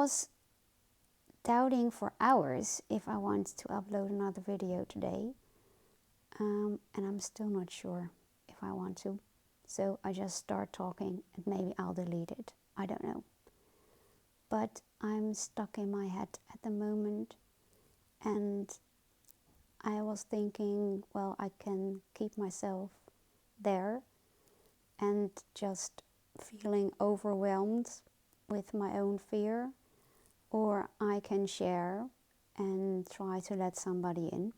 was doubting for hours if I wanted to upload another video today, and I'm still not sure if I want to. So I just start talking and maybe I'll delete it. I don't know. But I'm stuck in my head at the moment, and I was thinking, well, I can keep myself there and just feeling overwhelmed with my own fear, or I can share and try to let somebody in,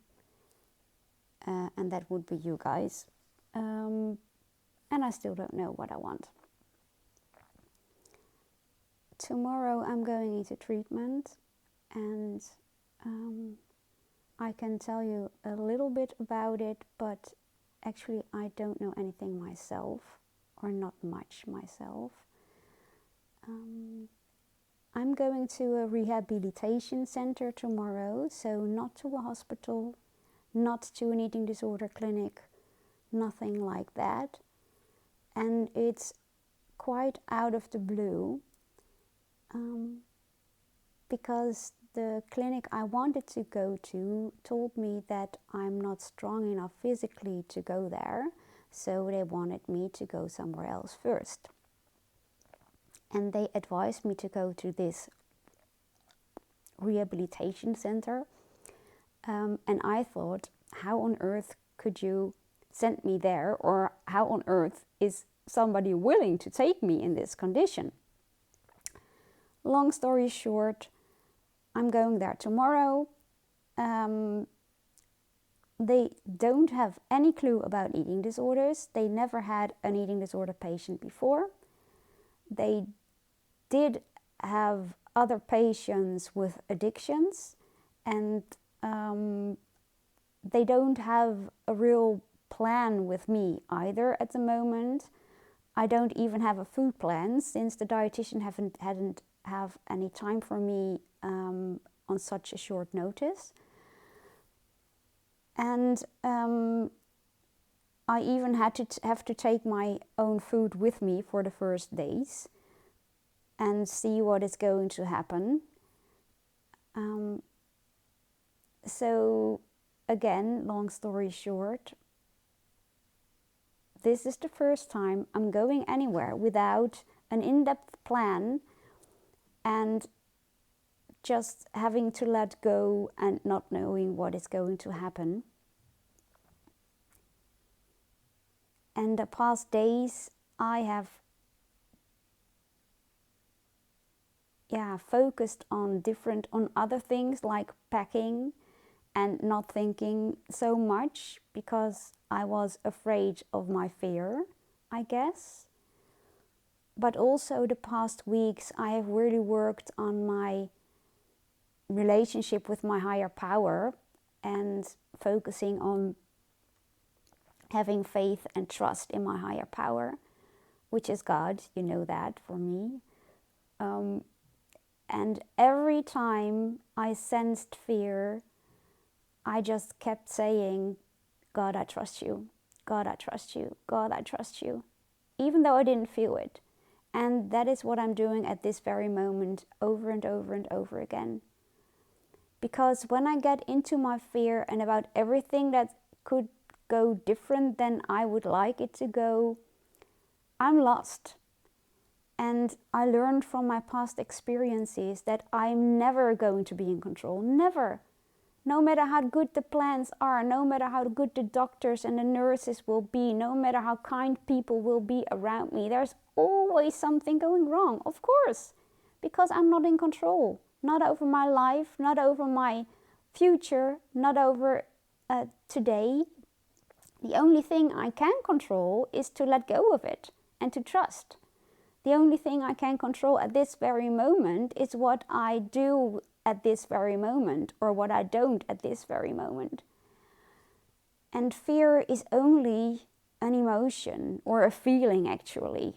and that would be you guys. And I still don't know what I want. Tomorrow I'm going into treatment, and I can tell you a little bit about it, but actually I don't know anything myself, or not much myself. I'm going to a rehabilitation center tomorrow, so not to a hospital, not to an eating disorder clinic, nothing like that. And it's quite out of the blue, because the clinic I wanted to go to told me that I'm not strong enough physically to go there, so they wanted me to go somewhere else first. And they advised me to go to this rehabilitation center, and I thought, how on earth could you send me there, or how on earth is somebody willing to take me in this condition? Long story short, I'm going there tomorrow. They don't have any clue about eating disorders. They never had an eating disorder patient before. They did have other patients with addictions, and they don't have a real plan with me either at the moment. I don't even have a food plan, since the dietitian hadn't have any time for me on such a short notice. And I even had to have to take my own food with me for the first days and see what is going to happen. So again, long story short, this is the first time I'm going anywhere without an in-depth plan, and just having to let go and not knowing what is going to happen. And the past days I have focused on other things like packing, and not thinking so much because I was afraid of my fear, I guess. But also the past weeks I have really worked on my relationship with my higher power, and focusing on having faith and trust in my higher power, which is God, you know that for me. And every time I sensed fear, I just kept saying, God, I trust you. God, I trust you. God, I trust you. Even though I didn't feel it. And that is what I'm doing at this very moment, over and over and over again. Because when I get into my fear and about everything that could go different than I would like it to go, I'm lost. And I learned from my past experiences that I'm never going to be in control. Never. No matter how good the plans are, no matter how good the doctors and the nurses will be, no matter how kind people will be around me, there's always something going wrong, of course. Because I'm not in control. Not over my life, not over my future, not over today. The only thing I can control is to let go of it and to trust. The only thing I can control at this very moment is what I do at this very moment, or what I don't at this very moment. And fear is only an emotion, or a feeling actually.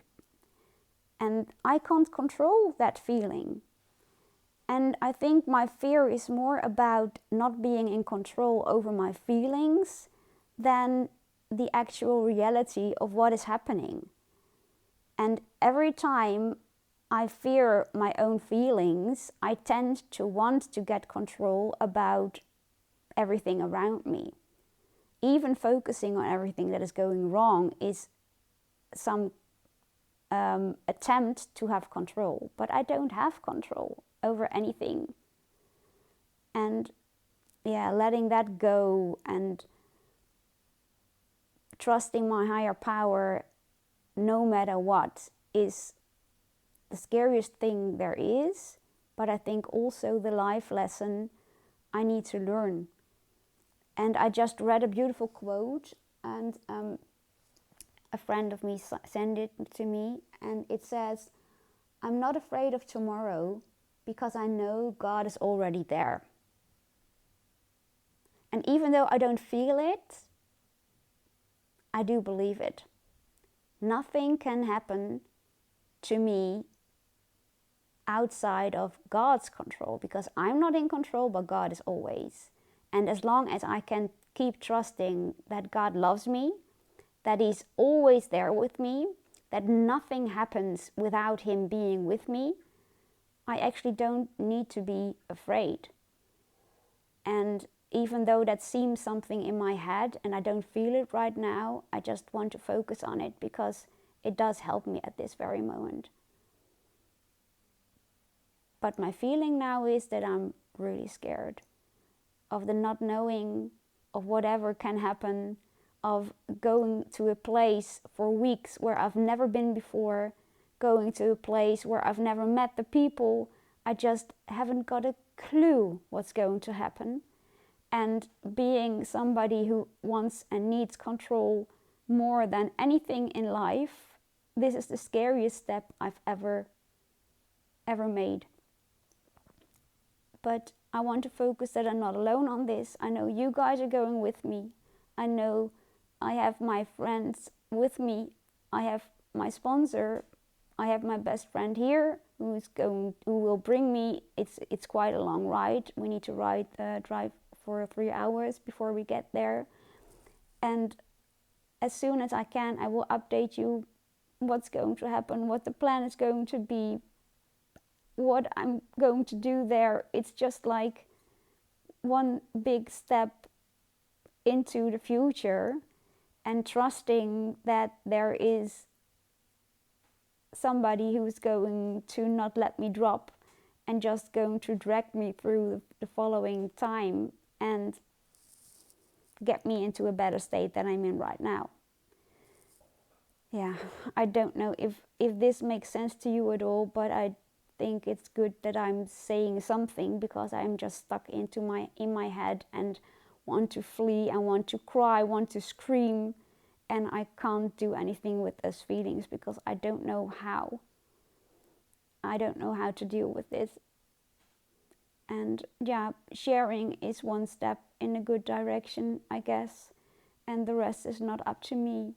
And I can't control that feeling. And I think my fear is more about not being in control over my feelings than the actual reality of what is happening. And every time I fear my own feelings, I tend to want to get control about everything around me. Even focusing on everything that is going wrong is some attempt to have control, but I don't have control over anything. And yeah, letting that go and trusting my higher power no matter what is the scariest thing there is, but I think also the life lesson I need to learn. And I just read a beautiful quote, and a friend of me sent it to me, and it says, "I'm not afraid of tomorrow because I know God is already there." And even though I don't feel it, I do believe it. Nothing can happen to me outside of God's control, because I'm not in control, but God is always. And as long as I can keep trusting that God loves me, that He's always there with me, that nothing happens without Him being with me, I actually don't need to be afraid. And even though that seems something in my head and I don't feel it right now, I just want to focus on it because it does help me at this very moment. But my feeling now is that I'm really scared of the not knowing, of whatever can happen, of going to a place for weeks where I've never been before, going to a place where I've never met the people. I just haven't got a clue what's going to happen. And being somebody who wants and needs control more than anything in life, this is the scariest step I've ever made. But I want to focus that I'm not alone on this. I know you guys are going with me. I know I have my friends with me. I have my sponsor. I have my best friend here who will bring me. It's quite a long ride. We need to drive for 3 hours before we get there. And as soon as I can, I will update you what's going to happen, what the plan is going to be, what I'm going to do there. It's just like one big step into the future, and trusting that there is somebody who's going to not let me drop and just going to drag me through the following time and get me into a better state than I'm in right now. Yeah, I don't know if this makes sense to you at all, but I think it's good that I'm saying something, because I'm just stuck in my head and want to flee and want to cry, want to scream, and I can't do anything with those feelings because I don't know how. I don't know how to deal with this. And yeah, sharing is one step in a good direction, I guess, and the rest is not up to me.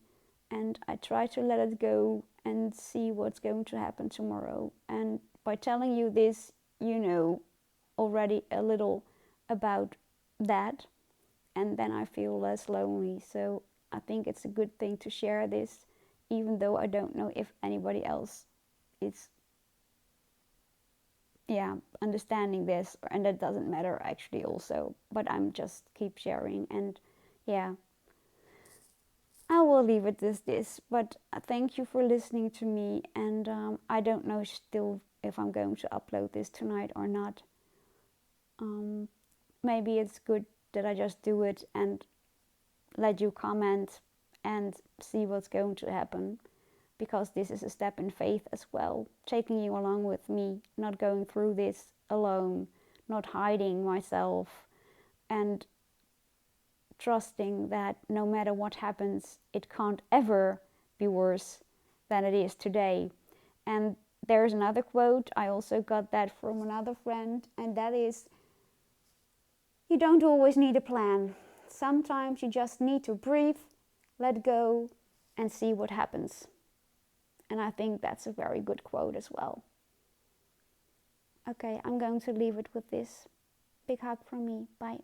And I try to let it go and see what's going to happen tomorrow. And by telling you this, you know already a little about that, and then I feel less lonely. So I think it's a good thing to share this, even though I don't know if anybody else is understanding this, and that doesn't matter actually also, but I'm just keep sharing. And yeah, I will leave it as this, but thank you for listening to me. And I don't know still if I'm going to upload this tonight or not. Maybe it's good that I just do it and let you comment and see what's going to happen, because this is a step in faith as well, taking you along with me, not going through this alone, not hiding myself, and trusting that no matter what happens, it can't ever be worse than it is today. And there's another quote, I also got that from another friend, and that is, you don't always need a plan. Sometimes you just need to breathe, let go, and see what happens. And I think that's a very good quote as well. Okay, I'm going to leave it with this. Big hug from me. Bye.